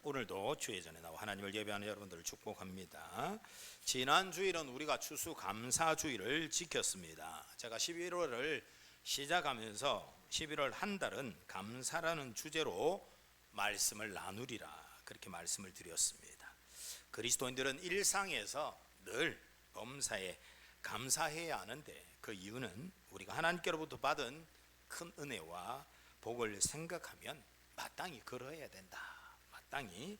오늘도 주의 전에 나와 하나님을 예배하는 여러분들을 축복합니다. 지난 주일은 우리가 추수감사주일을 지켰습니다. 제가 11월을 시작하면서 11월 한 달은 감사라는 주제로 말씀을 나누리라 그렇게 말씀을 드렸습니다. 그리스도인들은 일상에서 늘 범사에 감사해야 하는데 그 이유는 우리가 하나님께로부터 받은 큰 은혜와 복을 생각하면 마땅히 그러해야 된다. 마땅히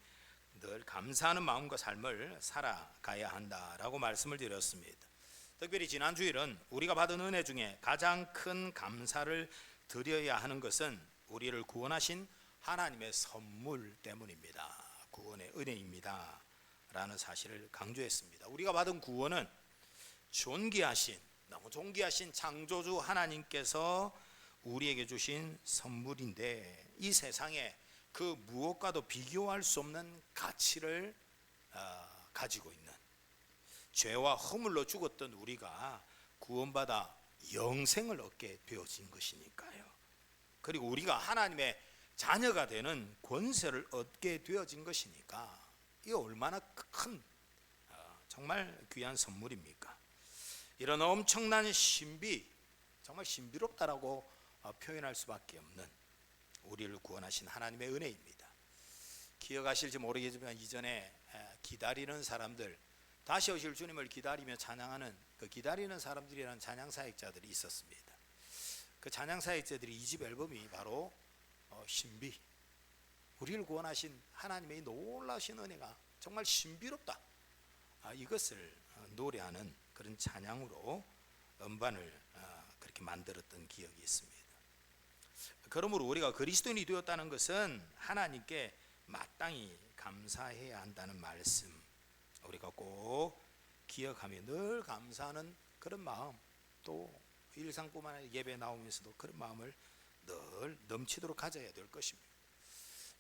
늘 감사하는 마음과 삶을 살아가야 한다라고 말씀을 드렸습니다. 특별히 지난 주일은 우리가 받은 은혜 중에 가장 큰 감사를 드려야 하는 것은 우리를 구원하신 하나님의 선물 때문입니다. 구원의 은혜입니다 라는 사실을 강조했습니다. 우리가 받은 구원은 너무 존귀하신 창조주 하나님께서 우리에게 주신 선물인데 이 세상에 그 무엇과도 비교할 수 없는 가치를 가지고 있는, 죄와 허물로 죽었던 우리가 구원받아 영생을 얻게 되어진 것이니까요. 그리고 우리가 하나님의 자녀가 되는 권세를 얻게 되어진 것이니까 이게 얼마나 큰 정말 귀한 선물입니까? 이런 엄청난 신비, 정말 신비롭다라고 표현할 수밖에 없는 우리를 구원하신 하나님의 은혜입니다. 기억하실지 모르겠지만 이전에 기다리는 사람들, 다시 오실 주님을 기다리며 찬양하는 그 기다리는 사람들이라는 찬양사역자들이 있었습니다. 그 찬양사역자들이 2집 앨범이 바로 신비, 우리를 구원하신 하나님의 놀라우신 은혜가 정말 신비롭다, 이것을 노래하는 그런 찬양으로 음반을 그렇게 만들었던 기억이 있습니다. 그러므로 우리가 그리스도인이 되었다는 것은 하나님께 마땅히 감사해야 한다는 말씀, 우리가 꼭 기억하며 늘 감사하는 그런 마음, 또 일상뿐만 아니라 예배 나오면서도 그런 마음을 늘 넘치도록 가져야 될 것입니다.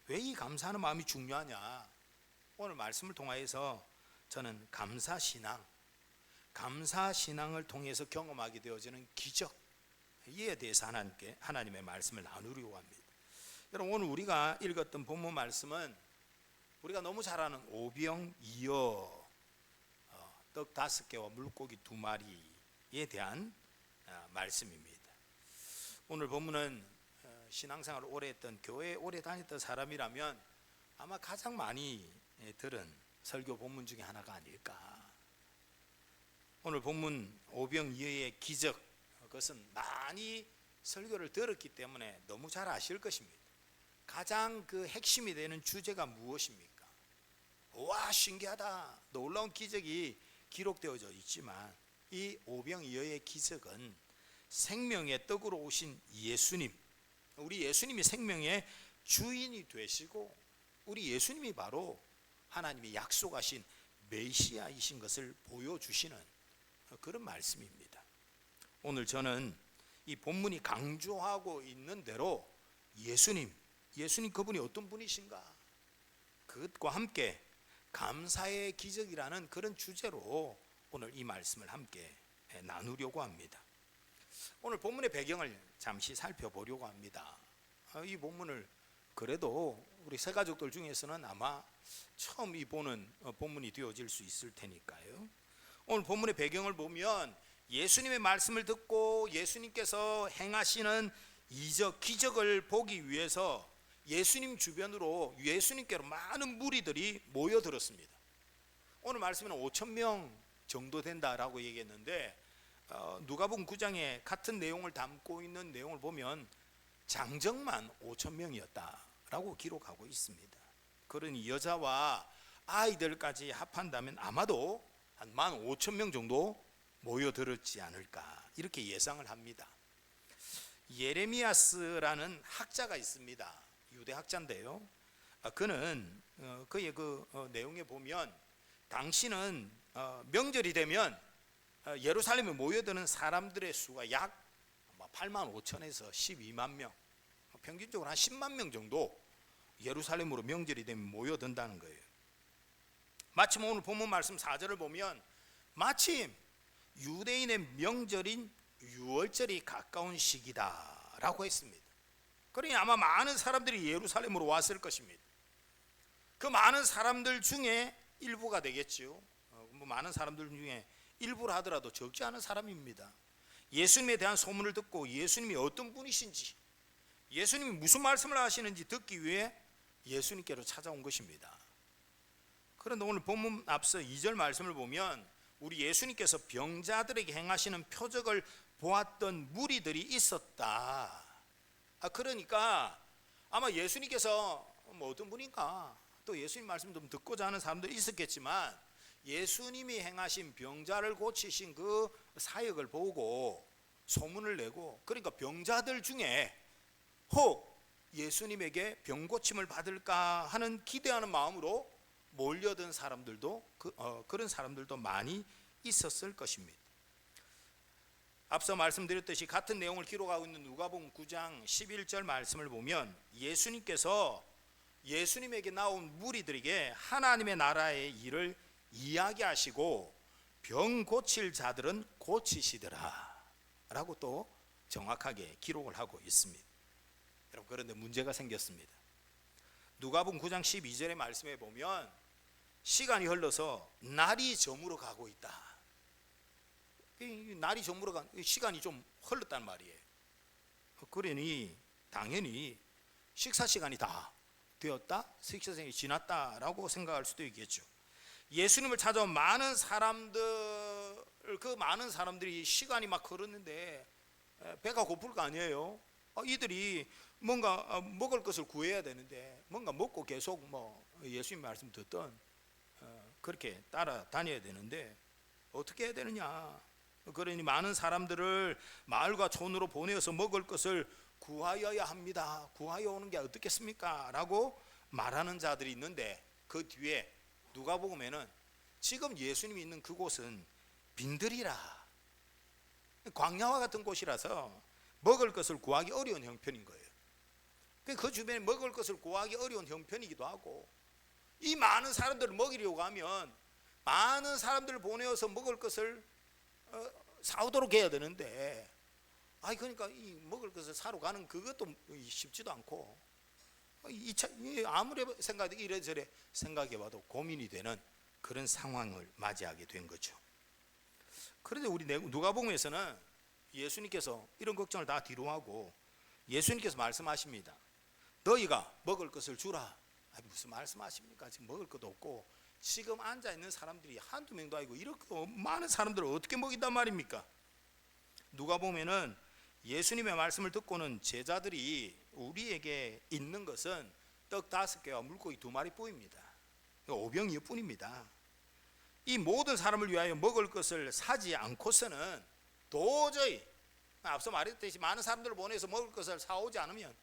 왜 이 감사하는 마음이 중요하냐? 오늘 말씀을 통하여서 저는 감사신앙을 통해서 경험하게 되어지는 기적, 이에 대해서 하나님의 말씀을 나누려고 합니다. 여러분, 오늘 우리가 읽었던 본문 말씀은 우리가 너무 잘 아는 오병이어, 떡 5개와 물고기 2마리에 대한 말씀입니다. 오늘 본문은 신앙생활을 오래 했던, 교회에 오래 다녔던 사람이라면 아마 가장 많이 들은 설교 본문 중에 하나가 아닐까. 오늘 본문 오병이어의 기적, 그것은 많이 설교를 들었기 때문에 너무 잘 아실 것입니다. 가장 그 핵심이 되는 주제가 무엇입니까? 와, 신기하다, 놀라운 기적이 기록되어져 있지만 이 오병이어의 기적은 생명의 떡으로 오신 예수님, 우리 예수님이 생명의 주인이 되시고 우리 예수님이 바로 하나님이 약속하신 메시아이신 것을 보여주시는 그런 말씀입니다. 오늘 저는 이 본문이 강조하고 있는 대로 예수님 그분이 어떤 분이신가, 그것과 함께 감사의 기적이라는 그런 주제로 오늘 이 말씀을 함께 나누려고 합니다. 오늘 본문의 배경을 잠시 살펴보려고 합니다. 이 본문을 그래도 우리 새 가족들 중에서는 아마 처음 보는 본문이 되어질 수 있을 테니까요. 오늘 본문의 배경을 보면 예수님의 말씀을 듣고 예수님께서 행하시는 이적 기적을 보기 위해서 예수님 주변으로 예수님께로 많은 무리들이 모여들었습니다. 오늘 말씀에는 5,000명 정도 된다라고 얘기했는데 누가복음 9장에 같은 내용을 담고 있는 내용을 보면 장정만 5,000명이었다라고 기록하고 있습니다. 그러니 여자와 아이들까지 합한다면 아마도 한 15,000명 정도 모여들었지 않을까, 이렇게 예상을 합니다. 예레미야스라는 학자가 있습니다. 유대 학자인데요. 그는 그의 내용에 보면 당시는 명절이 되면 예루살렘에 모여드는 사람들의 수가 약 8만 5천에서 12만 명, 평균적으로 한 10만 명 정도 예루살렘으로 명절이 되면 모여든다는 거예요. 마침 오늘 본문 말씀 4절을 보면 마침 유대인의 명절인 유월절이 가까운 시기다라고 했습니다. 그러니 아마 많은 사람들이 예루살렘으로 왔을 것입니다. 그 많은 사람들 중에 일부가 되겠죠. 뭐 많은 사람들 중에 일부라 하더라도 적지 않은 사람입니다. 예수님에 대한 소문을 듣고 예수님이 어떤 분이신지, 예수님이 무슨 말씀을 하시는지 듣기 위해 예수님께로 찾아온 것입니다. 그런데 오늘 본문 앞서 2절 말씀을 보면 우리 예수님께서 병자들에게 행하시는 표적을 보았던 무리들이 있었다. 그러니까 아마 예수님께서 뭐 어떤 분인가, 또 예수님 말씀 좀 듣고자 하는 사람들이 있었겠지만 예수님이 행하신 병자를 고치신 그 사역을 보고 소문을 내고, 그러니까 병자들 중에 혹 예수님에게 병 고침을 받을까 하는 기대하는 마음으로 몰려든 사람들도 그런 사람들도 많이 있었을 것입니다. 앞서 말씀드렸듯이 같은 내용을 기록하고 있는 누가복음 9장 11절 말씀을 보면 예수님께서 예수님에게 나온 무리들에게 하나님의 나라의 일을 이야기하시고 병 고칠 자들은 고치시더라 라고 또 정확하게 기록을 하고 있습니다. 여러분, 그런데 문제가 생겼습니다. 누가복음 9장 12절의 말씀에 보면 시간이 흘러서 날이 저물어 가고 있다. 날이 저물어 간 시간이 좀 흘렀단 말이에요. 그러니 당연히 식사 시간이 다 되었다, 식사 시간이 지났다라고 생각할 수도 있겠죠. 예수님을 찾아온 많은 사람들, 그 많은 사람들이 시간이 막 흐르는데 배가 고플 거 아니에요. 이들이 뭔가 먹을 것을 구해야 되는데 뭔가 먹고 계속 뭐 예수님 말씀 듣던 그렇게 따라다녀야 되는데 어떻게 해야 되느냐. 그러니 많은 사람들을 마을과 촌으로 보내어서 먹을 것을 구하여야 합니다. 구하여 오는 게 어떻겠습니까? 라고 말하는 자들이 있는데 그 뒤에 누가복음에는 지금 예수님이 있는 그곳은 빈들이라, 광야와 같은 곳이라서 먹을 것을 구하기 어려운 형편인 거예요. 그 주변에 먹을 것을 구하기 어려운 형편이기도 하고, 이 많은 사람들을 먹이려고 하면 많은 사람들을 보내어서 먹을 것을 사오도록 해야 되는데, 그러니까 이 먹을 것을 사러 가는 그것도 쉽지도 않고, 아무리 이래저래 생각해봐도 고민이 되는 그런 상황을 맞이하게 된 거죠. 그런데 우리 누가복음에서는 예수님께서 이런 걱정을 다 뒤로 하고 예수님께서 말씀하십니다. 너희가 먹을 것을 주라. 무슨 말씀하십니까? 지금 먹을 것도 없고 지금 앉아있는 사람들이 한두 명도 아니고 이렇게 많은 사람들을 어떻게 먹인단 말입니까? 누가복음에는 예수님의 말씀을 듣고는 제자들이 우리에게 있는 것은 떡 5개와 물고기 2마리뿐입니다. 오병이어 뿐입니다. 이 모든 사람을 위하여 먹을 것을 사지 않고서는 도저히, 앞서 말했듯이 많은 사람들을 보내서 먹을 것을 사오지 않으면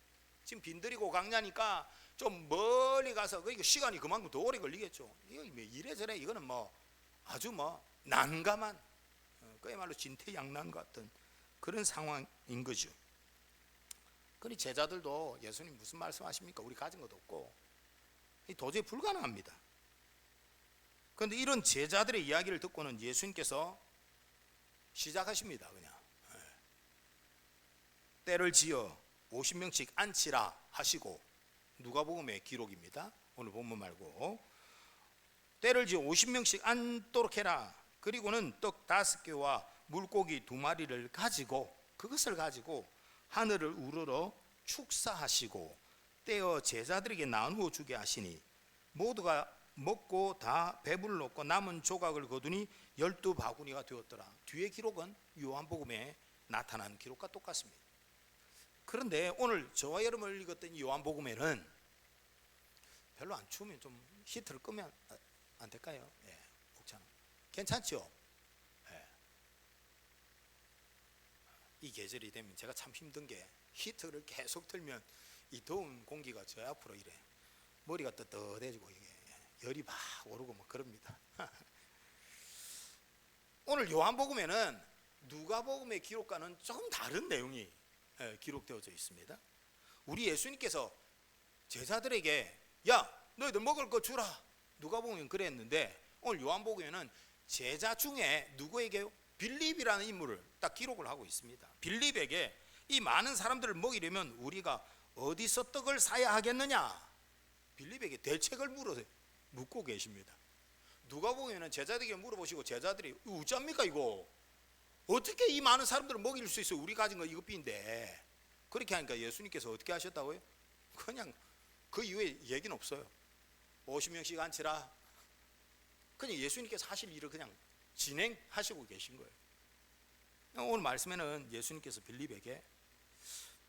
지금 빈들이고 강야니까 좀 멀리 가서 시간이 그만큼 더 오래 걸리겠죠. 이래저래 이거는 뭐 아주 난감한, 그야말로 진퇴양난 같은 그런 상황인 거죠. 그러니 제자들도 예수님 무슨 말씀하십니까? 우리 가진 것도 없고 도저히 불가능합니다. 그런데 이런 제자들의 이야기를 듣고는 예수님께서 시작하십니다. 그냥 때를 지어 50명씩 앉히라 하시고, 누가복음의 기록입니다. 오늘 본문 말고 때를 지어 50명씩 앉도록 해라. 그리고는 떡 5개와 물고기 2마리를 가지고 그것을 가지고 하늘을 우러러 축사하시고 떼어 제자들에게 나누어 주게 하시니 모두가 먹고 다 배불렀고 남은 조각을 거두니 12바구니가 되었더라. 뒤의 기록은 요한복음에 나타난 기록과 똑같습니다. 그런데 오늘 저와 여러분을 읽었던 요한복음에는 별로 안 추우면 좀 히터를 끄면 안 될까요? 옥차는 괜찮죠? 이 계절이 되면 제가 참 힘든 게 히터를 계속 틀면 이 더운 공기가 저 앞으로 이래 머리가 떳떳해지고 이게 열이 막 오르고 막 그럽니다. 오늘 요한복음에는 누가복음의 기록과는 조금 다른 내용이 기록되어져 있습니다. 우리 예수님께서 제자들에게 야 너희들 먹을 거 주라, 누가복음은 그랬는데 오늘 요한복음에는 제자 중에 누구에게 빌립이라는 인물을 딱 기록을 하고 있습니다. 빌립에게 이 많은 사람들을 먹이려면 우리가 어디서 떡을 사야 하겠느냐, 빌립에게 대책을 묻고 계십니다. 누가 보면은 제자들에게 물어보시고 제자들이 어쩝니까 이거? 어떻게 이 많은 사람들을 먹일 수 있어요? 우리 가진 거 이것뿐인데. 그렇게 하니까 예수님께서 어떻게 하셨다고요? 그냥 그 이후에 얘기는 없어요. 50명씩 앉히라. 그냥 예수님께서 하실 일을 그냥 진행하시고 계신 거예요. 오늘 말씀에는 예수님께서 빌립에게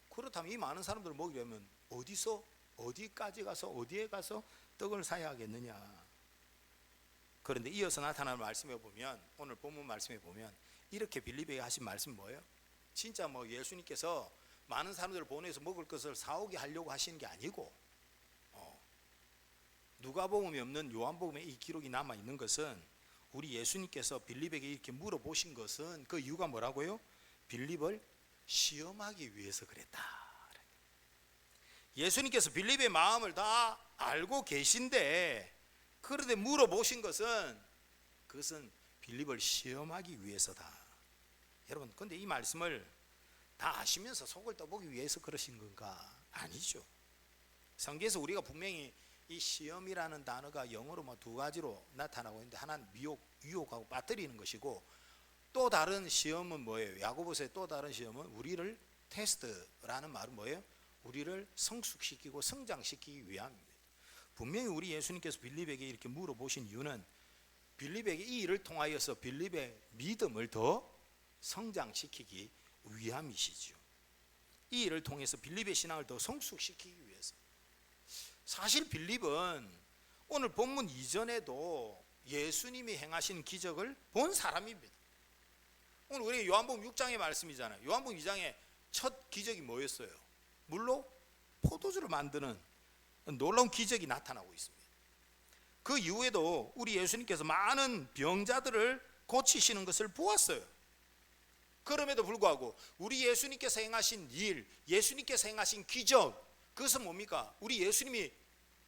그렇다면 이 많은 사람들을 먹이려면 어디까지 가서 어디에 가서 떡을 사야 하겠느냐. 그런데 이어서 나타나는 말씀에 보면, 오늘 본문 말씀에 보면 이렇게 빌립에게 하신 말씀이 뭐예요? 진짜 뭐 예수님께서 많은 사람들을 보내서 먹을 것을 사오게 하려고 하시는 게 아니고, 누가복음에 없는 요한복음에 이 기록이 남아 있는 것은, 우리 예수님께서 빌립에게 이렇게 물어보신 것은 그 이유가 뭐라고요? 빌립을 시험하기 위해서 그랬다. 예수님께서 빌립의 마음을 다 알고 계신데, 그런데 물어보신 것은, 그것은 빌립을 시험하기 위해서다. 여러분, 근데 이 말씀을 다 아시면서 속을 떠보기 위해서 그러신 건가? 아니죠. 성경에서 우리가 분명히 이 시험이라는 단어가 영어로 뭐 두 가지로 나타나고 있는데, 하나는 유혹하고 빠뜨리는 것이고, 또 다른 시험은 뭐예요? 야고보서의 또 다른 시험은 우리를 테스트라는 말은 뭐예요? 우리를 성숙시키고 성장시키기 위함입니다. 분명히 우리 예수님께서 빌립에게 이렇게 물어보신 이유는 빌립에게 이 일을 통하여서 빌립의 믿음을 더 성장시키기 위함이시죠. 이 일을 통해서 빌립의 신앙을 더 성숙시키기 위해서. 사실 빌립은 오늘 본문 이전에도 예수님이 행하신 기적을 본 사람입니다. 오늘 우리 요한복음 6장의 말씀이잖아요. 요한복음 2장의 첫 기적이 뭐였어요? 물로 포도주를 만드는 놀라운 기적이 나타나고 있습니다. 그 이후에도 우리 예수님께서 많은 병자들을 고치시는 것을 보았어요. 그럼에도 불구하고 우리 예수님께서 행하신 일, 예수님께서 행하신 기적, 그것은 뭡니까? 우리 예수님이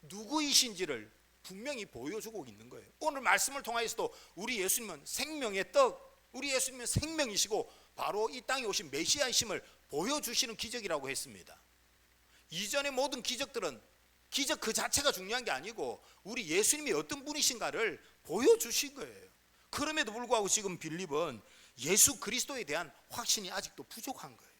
누구이신지를 분명히 보여주고 있는 거예요. 오늘 말씀을 통하여서도 우리 예수님은 생명의 떡, 우리 예수님은 생명이시고 바로 이 땅에 오신 메시아이심을 보여주시는 기적이라고 했습니다. 이전의 모든 기적들은 기적 그 자체가 중요한 게 아니고 우리 예수님이 어떤 분이신가를 보여주신 거예요. 그럼에도 불구하고 지금 빌립은 예수 그리스도에 대한 확신이 아직도 부족한 거예요.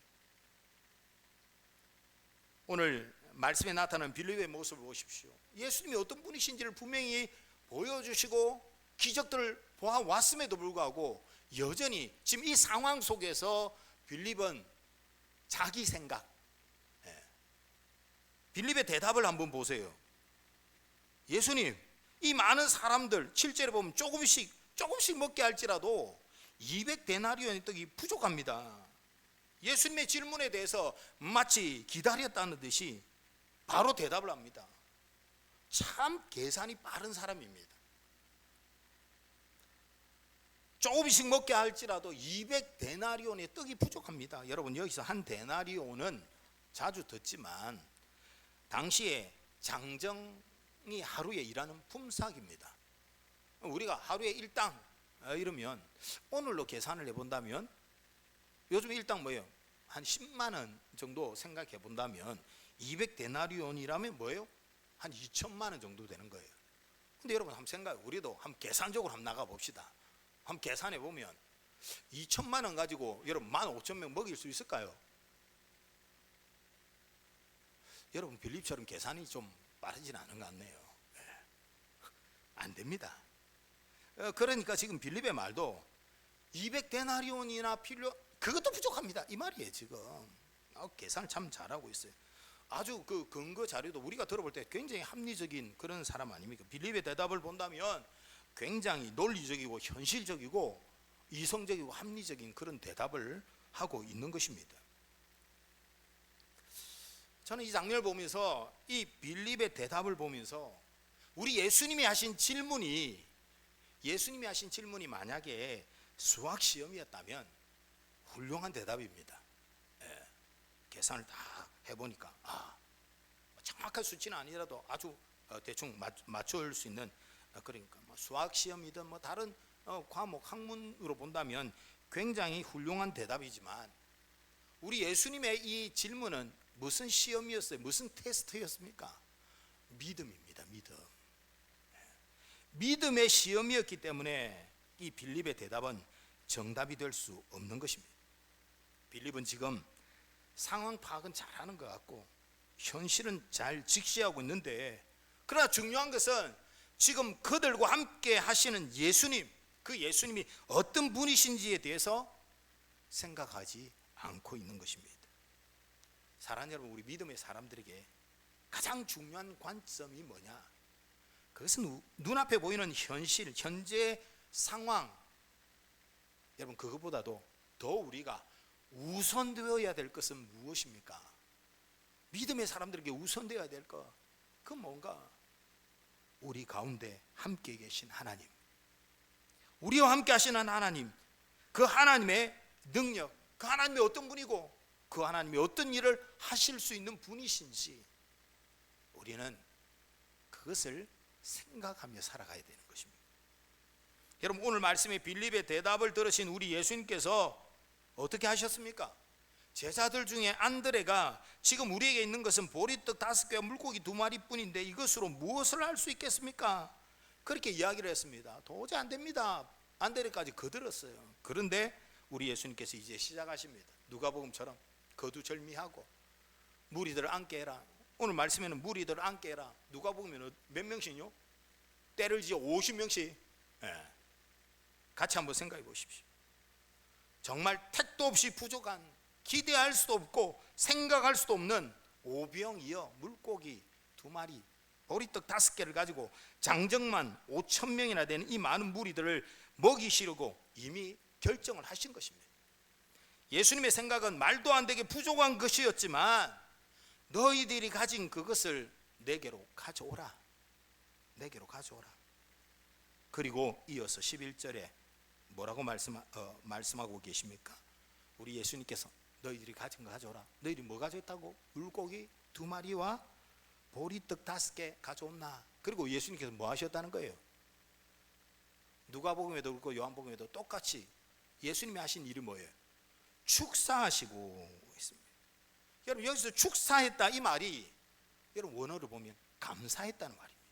오늘 말씀에 나타나는 빌립의 모습을 보십시오. 예수님이 어떤 분이신지를 분명히 보여주시고 기적들을 보아왔음에도 불구하고 여전히 지금 이 상황 속에서 빌립은 자기 생각, 빌립의 대답을 한번 보세요. 예수님, 이 많은 사람들 7절에 보면 조금씩 먹게 할지라도 200데나리온의 떡이 부족합니다. 예수님의 질문에 대해서 마치 기다렸다는 듯이 바로 대답을 합니다. 참 계산이 빠른 사람입니다. 조금씩 먹게 할지라도 200데나리온의 떡이 부족합니다. 여러분, 여기서 한 데나리온은 자주 듣지만 당시에 장정이 하루에 일하는 품삯입니다. 우리가 하루에 일당 이러면 오늘로 계산을 해본다면 요즘 일당 뭐예요? 한 10만 원 정도 생각해 본다면 200데나리온이라면 뭐예요? 한 2천만 원 정도 되는 거예요. 근데 여러분 한번 생각해, 우리도 한번 계산적으로 한번 나가 봅시다. 한번 계산해 보면 2천만 원 가지고 여러분 15,000명 먹일 수 있을까요? 여러분 빌립처럼 계산이 좀 빠르진 않은 것 같네요. 안 됩니다. 그러니까 지금 빌립의 말도 200데나리온이나 그것도 부족합니다 이 말이에요. 지금 계산을 참 잘하고 있어요. 아주 그 근거 자료도 우리가 들어볼 때 굉장히 합리적인 그런 사람 아닙니까? 빌립의 대답을 본다면 굉장히 논리적이고 현실적이고 이성적이고 합리적인 그런 대답을 하고 있는 것입니다. 저는 이 장면을 보면서 이 빌립의 대답을 보면서 우리 예수님이 하신 질문이 만약에 수학 시험이었다면 훌륭한 대답입니다. 계산을 다 해보니까 정확한 수치는 아니라도 아주 대충 맞출 수 있는, 그러니까 뭐 수학 시험이든 뭐 다른 과목 학문으로 본다면 굉장히 훌륭한 대답이지만 우리 예수님의 이 질문은 무슨 시험이었어요? 무슨 테스트였습니까? 믿음입니다. 믿음의 시험이었기 때문에 이 빌립의 대답은 정답이 될 수 없는 것입니다. 빌립은 지금 상황 파악은 잘하는 것 같고 현실은 잘 직시하고 있는데, 그러나 중요한 것은 지금 그들과 함께 하시는 예수님, 그 예수님이 어떤 분이신지에 대해서 생각하지 않고 있는 것입니다. 사랑하는 여러분, 우리 믿음의 사람들에게 가장 중요한 관점이 뭐냐? 그것은 눈앞에 보이는 현실, 현재 상황, 여러분, 그것보다도 더 우리가 우선되어야 될 것은 무엇입니까? 믿음의 사람들에게 우선되어야 될 것, 그건 뭔가? 우리 가운데 함께 계신 하나님, 우리와 함께 하시는 하나님, 그 하나님의 능력, 그 하나님이 어떤 분이고 그 하나님이 어떤 일을 하실 수 있는 분이신지 우리는 그것을 생각하며 살아가야 되는 것입니다. 여러분, 오늘 말씀의 빌립의 대답을 들으신 우리 예수님께서 어떻게 하셨습니까? 제자들 중에 안드레가 지금 우리에게 있는 것은 보리떡 5개와 물고기 2마리뿐인데 이것으로 무엇을 할 수 있겠습니까? 그렇게 이야기를 했습니다. 도저히 안 됩니다. 안드레까지 거들었어요. 그런데 우리 예수님께서 이제 시작하십니다. 누가복음처럼 거두절미하고 무리들을 앉게 해라. 오늘 말씀에는 무리들을 앉게 해라. 누가복음에는 몇 명씩요? 때를 지어 50명씩. 같이 한번 생각해 보십시오. 정말 택도 없이 부족한, 기대할 수도 없고 생각할 수도 없는 오병이어 물고기 2마리, 보리떡 5개를 가지고 장정만 5,000명이나 되는 이 많은 무리들을 먹이시려고 이미 결정을 하신 것입니다. 예수님의 생각은 말도 안 되게 부족한 것이었지만 너희들이 가진 그것을 내게로 가져오라. 내게로 가져오라. 그리고 이어서 11절에 뭐라고 말씀하고 계십니까? 우리 예수님께서 너희들이 가진 거 가져오라. 너희들이 뭐 가져왔다고? 물고기 2마리와 보리떡 5개 가져온나? 그리고 예수님께서 뭐 하셨다는 거예요? 누가복음에도 그렇고 요한복음에도 똑같이 예수님이 하신 일이 뭐예요? 축사하시고 있습니다. 여러분, 여기서 축사했다 이 말이 여러분 원어를 보면 감사했다는 말입니다.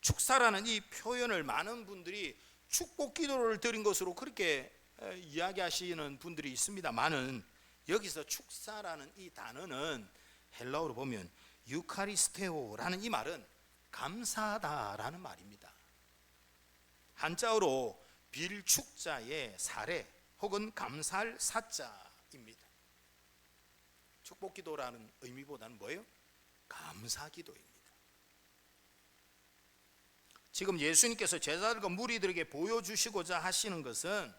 축사라는 이 표현을 많은 분들이 축복 기도를 드린 것으로 그렇게 이야기하시는 분들이 있습니다만은, 여기서 축사라는 이 단어는 헬라어로 보면 유카리스테오라는 이 말은 감사하다라는 말입니다. 한자어로 빌축자의 사례 혹은 감사할 사자입니다. 축복 기도라는 의미보다는 뭐예요? 감사 기도입니다. 지금 예수님께서 제자들과 무리들에게 보여주시고자 하시는 것은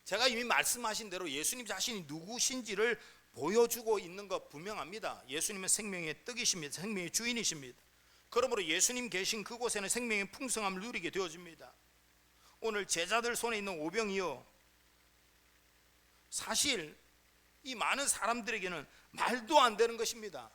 제가 이미 말씀하신 대로 예수님 자신이 누구신지를 보여주고 있는 것 분명합니다. 예수님은 생명의 떡이십니다. 생명의 주인이십니다. 그러므로 예수님 계신 그곳에는 생명의 풍성함을 누리게 되어집니다. 오늘 제자들 손에 있는 오병이어, 사실 이 많은 사람들에게는 말도 안 되는 것입니다.